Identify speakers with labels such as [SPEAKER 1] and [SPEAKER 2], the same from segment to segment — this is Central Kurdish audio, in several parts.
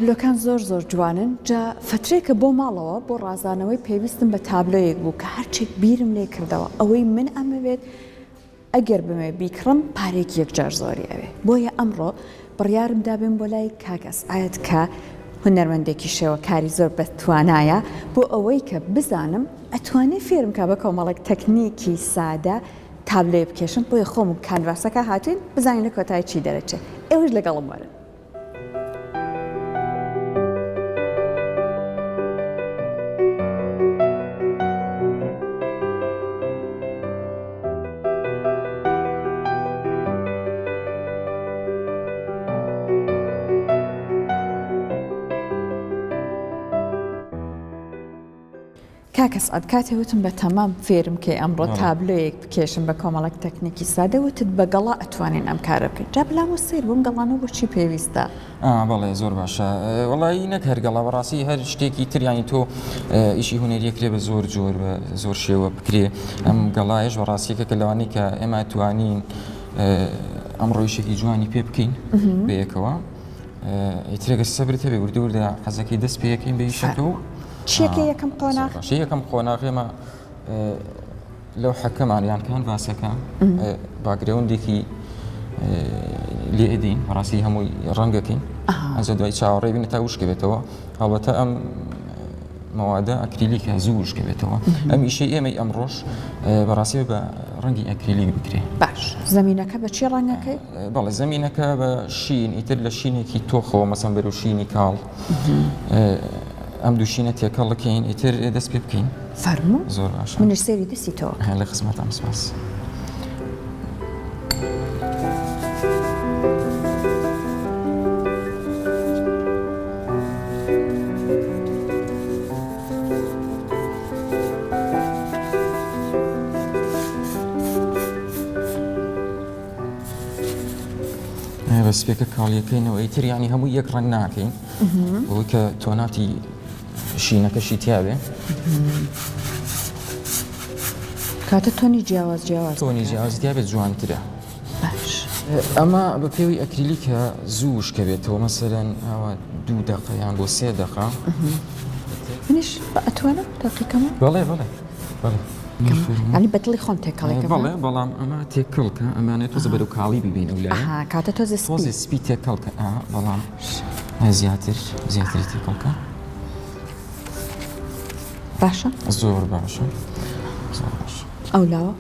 [SPEAKER 1] تابلۆکان زۆر جوانن جا فترێکە بۆ ماڵەوە بۆ ڕازانەوەی پێویستم بە تابلۆیەک بوو کە هەرچێک بیرم لێ کردەوە ئەوەی من ئەمەوێت ئەگەر بمێ بیکڕم پارێک یەکجار زۆری ئەوێ بۆیە ئەمڕۆ بڕیارم دابێن بۆ لای کاک ئەسعەد کە هونەرمەندێکی شێوەکاری زۆر بەتوانایە بۆ ئەوەی کە بزانم ئەتوانێت فێرم کا بە کۆمەڵێک تەکنیکی سادە تابلۆی بکێشم بۆیە خۆم کانڤاسەکە هاتوین بزانین لە کۆتایی چی دەرەچێت ئێوەش لەگەڵم وەرن. کاک ئەسعەد کاتێ وتم بە تەمام فێرم کە ئەمڕۆ تابلۆیەک بکێشم بە کۆمەڵێک تەکنیکی سادە وتت بە گەڵا ئەتوانین ئەم کارە بکەین جا بڵاوە سیر بووم گەڵانەوە بۆچی پێویستە؟
[SPEAKER 2] بەڵێ زۆر باشە وەڵی نەک هەر گەڵا بەڕاستی هەر شتێکی تریانی تۆ ئیشی هونەریەکرێ بە زۆر جۆر بە زۆر شێوە بکرێ ئەم گەڵایش بەڕاستیەکە کە لەوانەی کە ئێمە توانین ئەمڕۆ ئیشێکی جوانی پێ بکەین بەیەکەوە ئیترێگە سەبرت هەبێ وردە حەزەکەی دەست پێیەکەین بە ئیشەکە و
[SPEAKER 1] چیەکە یەکەم قۆناغ؟
[SPEAKER 2] یەکەم قۆناغێمە لەو حەکەمان یان کانڤاسەکە باگراوندێکی لێ ئەدەین بەڕاستی هەمووی ڕەنگەکەین ئەنجا دوای چاوەڕێ بینە تا وشکە بێتەوە هەڵبەتە ئەم مەوادە ئەکریلیکە زوو وشکە بێتەوە ئەم ئیشەی ئێمەی ئەمڕۆژ بەڕاستی بە ڕەنگی ئەکریلیک بکرێ.
[SPEAKER 1] باش زەمینەکە بە چی ڕەنگەکەی؟
[SPEAKER 2] بەڵێ زەمینەکە بە شین ئیتر لە شینێکی تۆخەوە مەسەن بەرەو شینی کاڵ ئەم دووشینە تێکەڵەکەین ئیتر دەست پێ بکەین.
[SPEAKER 1] فەرموو
[SPEAKER 2] زۆر باشە
[SPEAKER 1] منش سێری دەستیتەوە
[SPEAKER 2] لە خزمەتم سپاس. بەسپێکە کاڵیەکەینەوە ئیتر ینی هەموو یەک ڕەنگ ناکەین بۆی کە تۆناتی شینەکەشی تیاوێ
[SPEAKER 1] کاتە تۆنی جیاواز
[SPEAKER 2] تۆنی جیاواز دیابێت جوانترە.
[SPEAKER 1] باش
[SPEAKER 2] ئەمە بە پێوی ئەکریلیکە زوو وشکە بێتەوە مەسەرەن ئەوە 2 دقە یان بۆ 3 دقە
[SPEAKER 1] منیش ئەتوانم دقیقەمە؟
[SPEAKER 2] بەڵێ
[SPEAKER 1] ینی بەدڵی خۆم تێکەڵێکە
[SPEAKER 2] بەڵێ بەڵام ئەمە تێکەڵکە ئەمانێت تۆزە بەرەو کاڵی ببین ئەو لایە
[SPEAKER 1] کاتە
[SPEAKER 2] تۆزی سپی تێکەڵکە بەڵام زیاتری تێکەڵکە
[SPEAKER 1] باشە؟
[SPEAKER 2] زۆر باشە
[SPEAKER 1] ئەو لاوە؟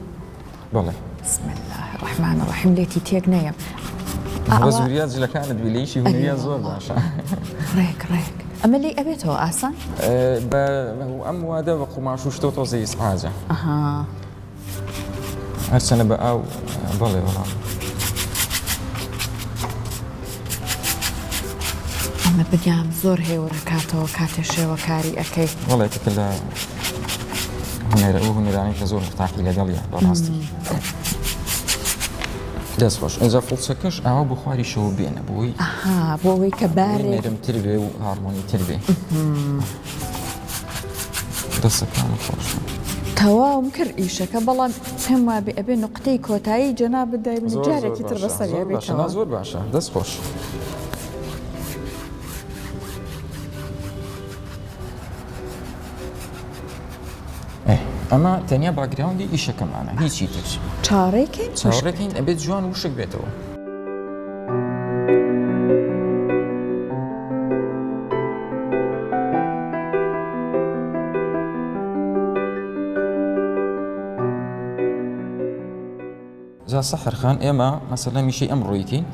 [SPEAKER 2] بەڵێ
[SPEAKER 1] بسم الله الرحمن الرحیم لێتی تێک نەیەم
[SPEAKER 2] زوریات جلەکانت ویلەیشی هونەریە زۆر باشە
[SPEAKER 1] ڕێک ئەمە لێ ئەبێتەوە ئاسان؟
[SPEAKER 2] ئەم وادە بە قوماش و شتۆ تۆزە ئیسحاجە هەرچەنە بە ئاو بەڵێ بەڵام
[SPEAKER 1] ئەمە بگیان زۆر هێورەکاتەوە کاتێ شێوەکاری ئەەکەی
[SPEAKER 2] وڵێتەکە لە ئەو هونەرانی کە زۆر مفتاحی لەگەڵیە بەڕاستی دەست خۆش ئەجا فڵچەکەش ئاوا بۆ خواری شەوە بێنە بۆی
[SPEAKER 1] بۆ ئەوەی کە بارێک
[SPEAKER 2] نەرمتر بێ و هارمۆنی تر بێ دەستەکان خۆش
[SPEAKER 1] تەواوم کرد ئیشەکە بەڵام پێم وابێ ئەبێ نقطەی کۆتایی جەناب بدای من جارێکی تر بەسەریە بێتەوە
[SPEAKER 2] زۆر باشە دەست خۆش. ئەمە تەنیا باگراوندی ئیشەکەمانە هیچی تر چاوەڕێکین ئەبێت جوان وشک بێتەوە. جا سەحرخان ئێمە مەسەلە میشەی ئەم ڕۆیکەین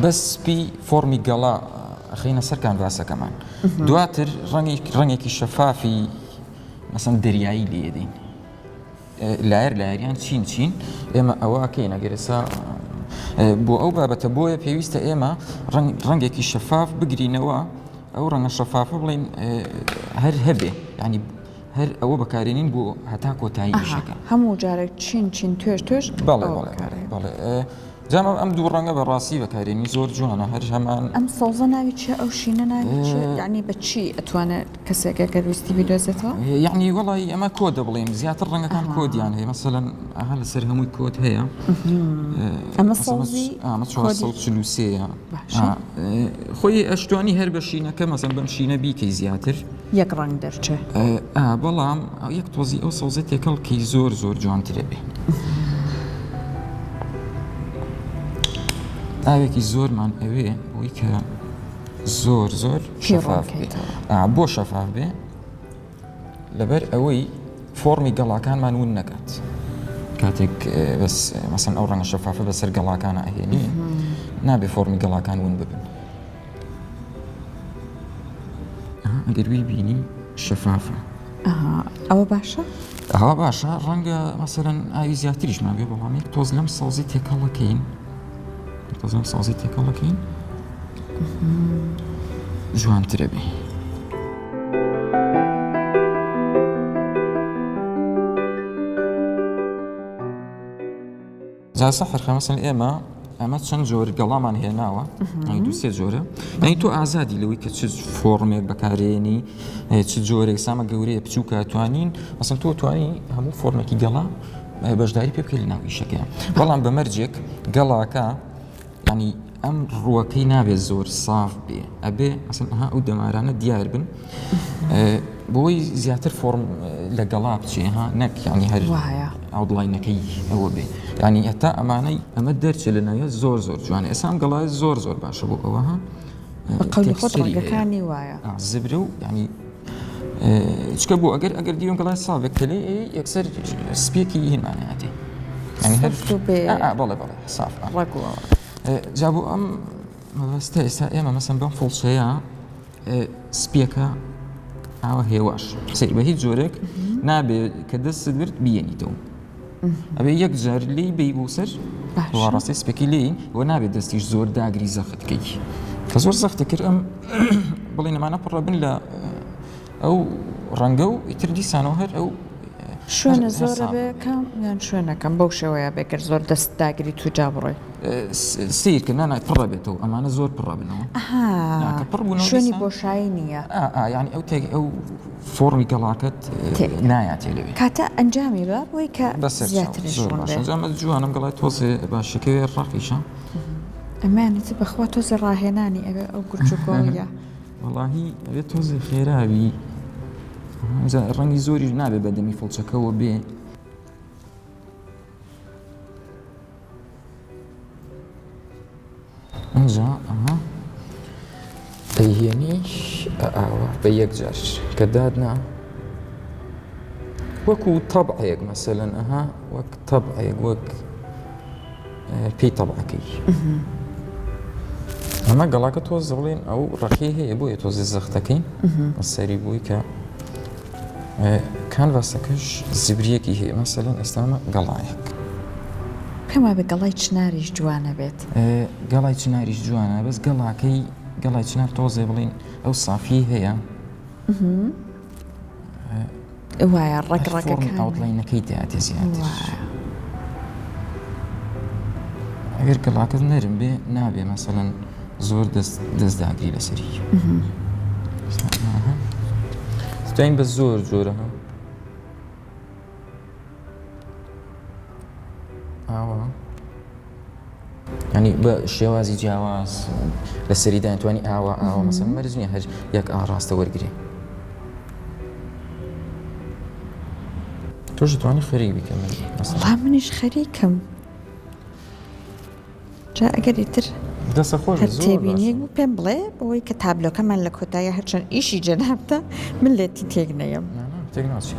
[SPEAKER 2] بەسپی فۆرمی گەڵا ئەخینە سەر کانڤاسەکەمان دواتر ڕەنگێکی شەفافی مەسەن دەریایی لێدەین لایریان چین ئێمە ئەوەکەین ئەگەرسا بۆ ئەو بابەتە بۆیە پێویستە ئێمە ڕەنگێکی شەفاف بگرینەوە ئەو ڕەنگە شەفافە بڵین هەر هەبێ ینی هەر ئەوە بەکارێنین بۆ هەتا کۆتایی شەکە
[SPEAKER 1] هەموو جارێک چین توێش
[SPEAKER 2] بەڵێ جامە ئەم دوو ڕەنگە بە ڕاستی بەکارێنی زۆر جوانە هەر هەمان
[SPEAKER 1] ئەم سەوزە ناوی چیە ئەو شینە ناوی چیە یعنی بەچی ئەتوانێت کەسێکە گەرویستی بیدۆزێتەوە
[SPEAKER 2] یعنی وڵی ئەمە کۆ دەبڵێم زیاتر ڕەنگەکان کۆدیان هەیە مەسەلەن ئەها لەسەر هەمووی کۆت هەیە
[SPEAKER 1] ئەمە سەوزی
[SPEAKER 2] سەیە خۆی ئەشتوانی هەر بە شینەکە مەسەن بەم شینە بیکەی زیاتر
[SPEAKER 1] یەک ڕنگ دەرچێ
[SPEAKER 2] بەڵام یەک تۆزی ئەو سەوزە تێکەڵکەی زۆر زۆر جوانترە بێ ئاوێکی زۆرمان ئەوێ بۆی کە زۆر زۆر شەفاف بێ بۆ شەفاف بێ لەبەر ئەوەی فۆرمی گەڵاکانمان ون نەکات کاتێک بەس مەسەن ئەو ڕەنگە شەفافە بەسەر گەڵاکانە ئەهێنی نابێ فۆرمی گەڵاکان ون ببن ئەگەر وی بینی شەفافە
[SPEAKER 1] ئەوە باشە؟
[SPEAKER 2] ئەوە باشە ڕەنگە مەسەرەن ئاوی زیاتریشمان بێ بەڵام یەک تۆز لەم سەوزی تێکەڵەکەین تۆزم سازی تێکەڵەکەین جوانترە بێ جا سەحر خەمەسن ئەمە چەند جۆر گەڵامان هێناوە دوو سێ جۆرە یعنی تۆ ئازادی لەوەی کە چ فۆرمێک بەکارێنی چ جۆرێک سامە گەورەیە بچووکە توانین مەسەن تۆ توانی هەموو فۆرمێکی گەڵا بەشداری پێ بکەی لە ناو ئیشەکە بەڵام بەمەرجێک گەڵاکە ینی ئەم ڕووەکەی نابێت زۆر ساف بێ ئەبێ ئەسن ئەو دەمارانە دیار بن بۆی زیاتر فۆرم لە گەڵا بچێ نەک ینی هەر ئاودڵاینەکەی ئەوە بێ ینی هەتا ئەمانەی ئەمە دەرچێ لە ناوێت زۆر زۆر جوانە ئێسام گەڵای زۆر زۆر باشە بۆ ئەوە
[SPEAKER 1] بەقەولی خۆت ڕەنگەکانی وایە
[SPEAKER 2] زبرە و ینی چکە بۆ ئەگەر دیوم گەڵای ساڵێک کەلێ یەکسەر سپێکی هینمانەتی ینی هەر بەڵێ بەڵێ ساف
[SPEAKER 1] ڕەگووە
[SPEAKER 2] جابو ئەم مەبەستە ئێستا ئێمە مەسەن بەم فڵچەیە سپیەکە ئاوە هێواش سەری بە هیچ جۆرێک نابێ کە دەست برد بیێنیتەوە ئەبێ یەک جار لی بی بۆ سەر ڕاستی سپێکی لێین و نابێت دەستیش زۆر داگری زەختکەی کە زۆر زەختە کرد ئەم بڵێ نەمانە پڕە بن لە ئەو ڕەنگە و ئیتر دیسانەوە هەر ئەو
[SPEAKER 1] شوێنە زۆرە بێکەم یان شوێنەکەم بەو شێوەیە بێکرد زۆر دەست داگری تو جا بڕۆی
[SPEAKER 2] سیرکە نانای پڕە بێتەوە ئەمانە زۆر پڕە بنەوە
[SPEAKER 1] شوێنی بۆشایی نییە
[SPEAKER 2] ینی ئەو تێک ئەو فۆرمی گەڵاکەت نایاتێ لەوێ
[SPEAKER 1] کاتە ئەنجامی بە بۆی کە
[SPEAKER 2] زیاترجامە جوانم گەڵای تۆزێ باشەکەوێ ڕاقیشە
[SPEAKER 1] ئەمانێتی بەخوا تۆزە ڕاهێنانی ئەوێ ئەو گورجوگۆڵە
[SPEAKER 2] وەڵاهی ئەوێ تۆزێ خێراوی ڕەنگی زۆری نابێ بەدەمی فڵچەکەەوە بێ ئەجا ئەمە دەیهێنیش ئاوە بە یەک جار کە دادنا وەکو تەبعەیەک مەسەلەن وەک تەبعەیەک وەک پێی تەبعەکەی ئەمە گەڵاکە تۆز دەڵێن ئەو ڕەخی هەیە بۆیە تۆزی زەختەکەین سەری بووی کە کانڤاسەکەش زیبریەکی هەیە مەسەلەن ئێستامە گەڵایەک
[SPEAKER 1] پێما بە گەڵای چناریش جوانە بێت
[SPEAKER 2] گەڵای چناریش جوانە بەس گەڵاکەی گەڵای چنار تۆزێ بڵین ئەو سافی هەیە
[SPEAKER 1] وایە ڕێکڕەکەکان
[SPEAKER 2] ئاوتڵینەکەی تیاتێ زیاتر ئەگەر گەڵاکەت نەرم بێ نابێ مەسەلەن زۆر دەستداگری لەسەری ستاین بە زۆر جۆرە ئاوە ینی بە شێوازی جیاواز لە سەریدا توانی ئاوە مەسەن مەرج نییە هەر یەک ئاڕاستە وەرگێ تۆش توانی خەریک بیکەم
[SPEAKER 1] وڵام منیش خەریکم جا ئەگەر ئیتر
[SPEAKER 2] دەستە خۆش
[SPEAKER 1] تێبینیەک بوو پێم بڵێ بەوەی کە تابلۆکەمان لە کۆتایە هەرچەند ئیشی جەنابتە من لێتی تێک نەیەم
[SPEAKER 2] تێک ناچی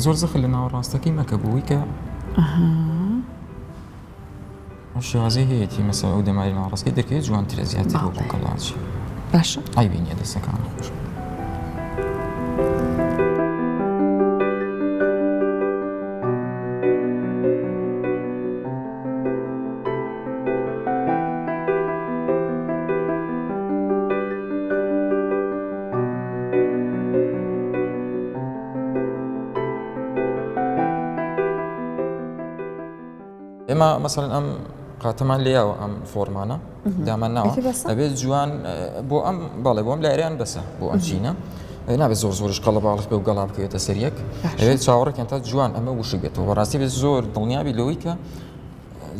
[SPEAKER 2] زۆر زەخل لە ناوەڕاستەکەی مەکە بووی کە شێوازەی هەیەی مەسەڵ ئەو دەماری ناوەڕاستەکەی دەکەوێت جوانترە زیاتر بۆ گەڵاچی
[SPEAKER 1] باشە
[SPEAKER 2] ئایبینە دەستەکان خۆش إما مثلا أم قاتمان لياو أم فورمانا دائما نوع أبي جوان بو أم بالي بو أم لاريان بس بو أم شينا نابێت زۆرش قەڵەباڵت بێ و گەڵا بکەوێتە سەریەک ئەوێت چاوەڕێکیان تا جوان ئەمە وشک بێتەوە ڕاستی بێت زۆر دڵنیابی لەوەی کە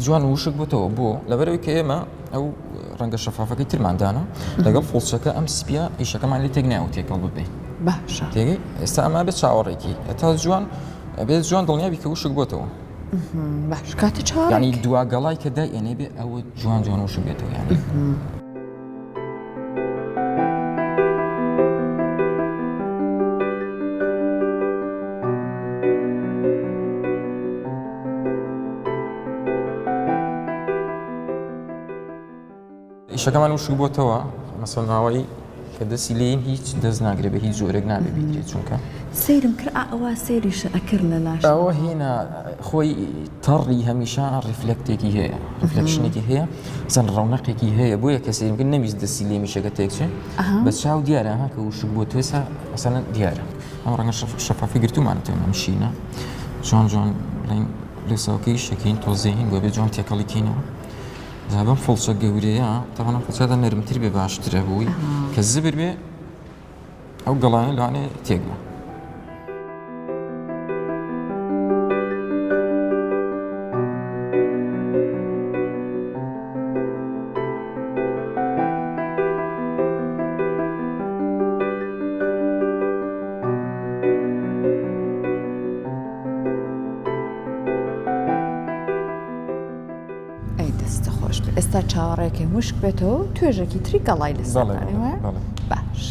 [SPEAKER 2] جوان وشک بێتەوە بۆ لەبەرەوەی کە ئێمە ئەو ڕەنگە شەفافەکەی ترماندانە لەگەڵ فڵچەکە ئەم سپیە ئیشەکەمان لێ تێک نایەوە تێکەڵ ببێ تێگەی ئێستا ئەمە بێت چاوەڕێکی تا جوان بێت جوان دڵنیابی کە وشک بۆتەوە
[SPEAKER 1] باش کاتە چاوەڕێک
[SPEAKER 2] یعنی دوا گەڵای کە دای ئێنێ بێ ئەوە جوان وشک بێتەوە یعنی ئیشەکەمان وشک بۆتەوە مەسەڵەن ماوەی کە دەستی لێن هیچ دەست ناگرێت بە هیچ زۆرێک نابێ بیدرێت چونکە
[SPEAKER 1] سەیرم کرد ئەوە سەیریشە ئەکرد لە لاش
[SPEAKER 2] ئەوە هێنا خۆی تەڕی هەمیشە ڕیفلەکتێکی هەیە ڕیفلەکشنێکی هەیە زەن ڕەونەقێکی هەیە بۆیە کە سەیرم کرد نەویست دەستی لێ میشەکە تێکچێت بە چاو دیارە ها کە وشک بۆ توێسا مەسەڵەن دیارە ئەم ڕەنگە شەفافی گرتومانەتەوە ئەم شینە جوان بڵین لەساوکەی شەکەین تۆزێین بۆ بێ جوان تێکەڵیکەینەوە بەم فڵچە گەورەیە تاوانە فڵچەدا نەرمتر بێ باشترە بووی کە زبر بێ ئەو گەڵانە لەوانێ تێکبێ
[SPEAKER 1] ئێستا چاوەڕێکی مشک بێتەوە توێژێکی تری گەڵای لەسەرانەوە باش.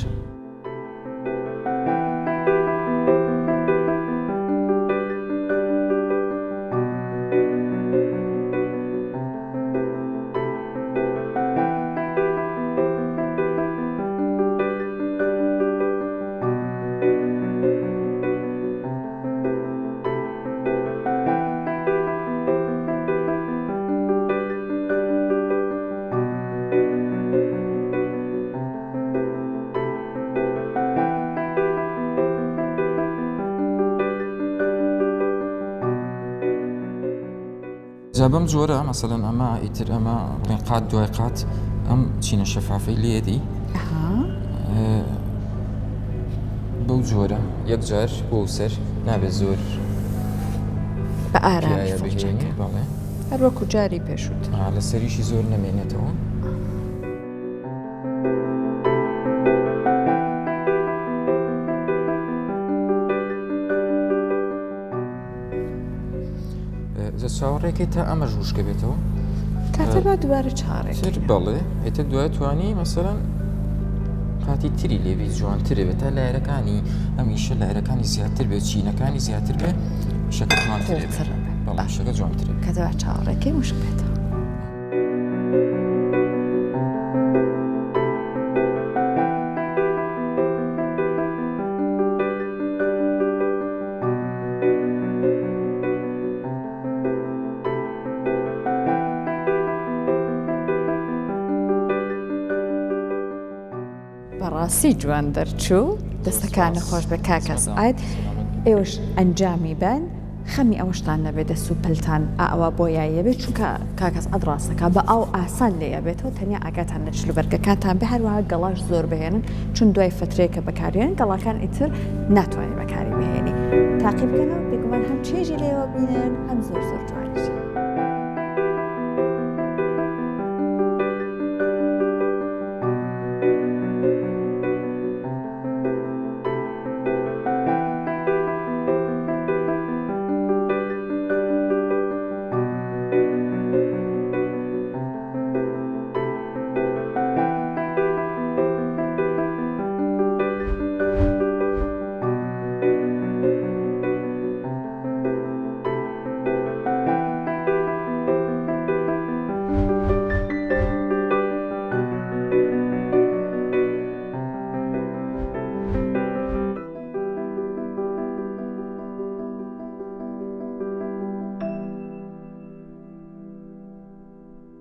[SPEAKER 2] بەم جۆرە مەسەڵەن ئەمە ئیتر ئەمە بڵێن قات دوای قات ئەم چینە شەفافەی لێدی بەو جۆرە یەکجار بۆ سەر نابێت زۆر
[SPEAKER 1] بە ئارام
[SPEAKER 2] بەڵێ
[SPEAKER 1] هەر وەکو جاری پێشوت
[SPEAKER 2] لە سەریشی زۆر نەمێنێتەوە چاوەڕێکی تا ئەمە ژوشکە بێتەوە
[SPEAKER 1] کاتە بە دووارە چارێک
[SPEAKER 2] بەڵێ ئێتە دوای توانی مەسەڵەن قاتی تری لێبی جوانترێ بێت تا لایرەکانی ئەمیشە لایرەکانی زیاتر بێت چینەکانی زیاتر بێت شەکە جوانتر بەڵام شەکە جوانتر
[SPEAKER 1] کاتە بە چاوەڕێکی مشک بێتەوە بەڕاستی جوان دەرچوو دەستەکانە خۆش بە کاکەس ئاید ئێوەش ئەنجامی بن خەمی ئەوەشتان نەبێت دەست و پلتان ئەوە بۆ یایە بێت چونکە کاکەس ئەدڕاستەکە بە ئەو ئاسان لێە بێتەوە تەنیا ئاگاتان لە چلوبەرگەکانتان بە هەروەها گەڵاش زۆر بهێنن چون دوای فترەیەکە بەکارێن گەڵاکان ئیتر ناتوانێت بەکاری بهێنی تاقی بکەنەوە بێگومان هەم چێژی لێوە بینن هەم زۆر جوانیش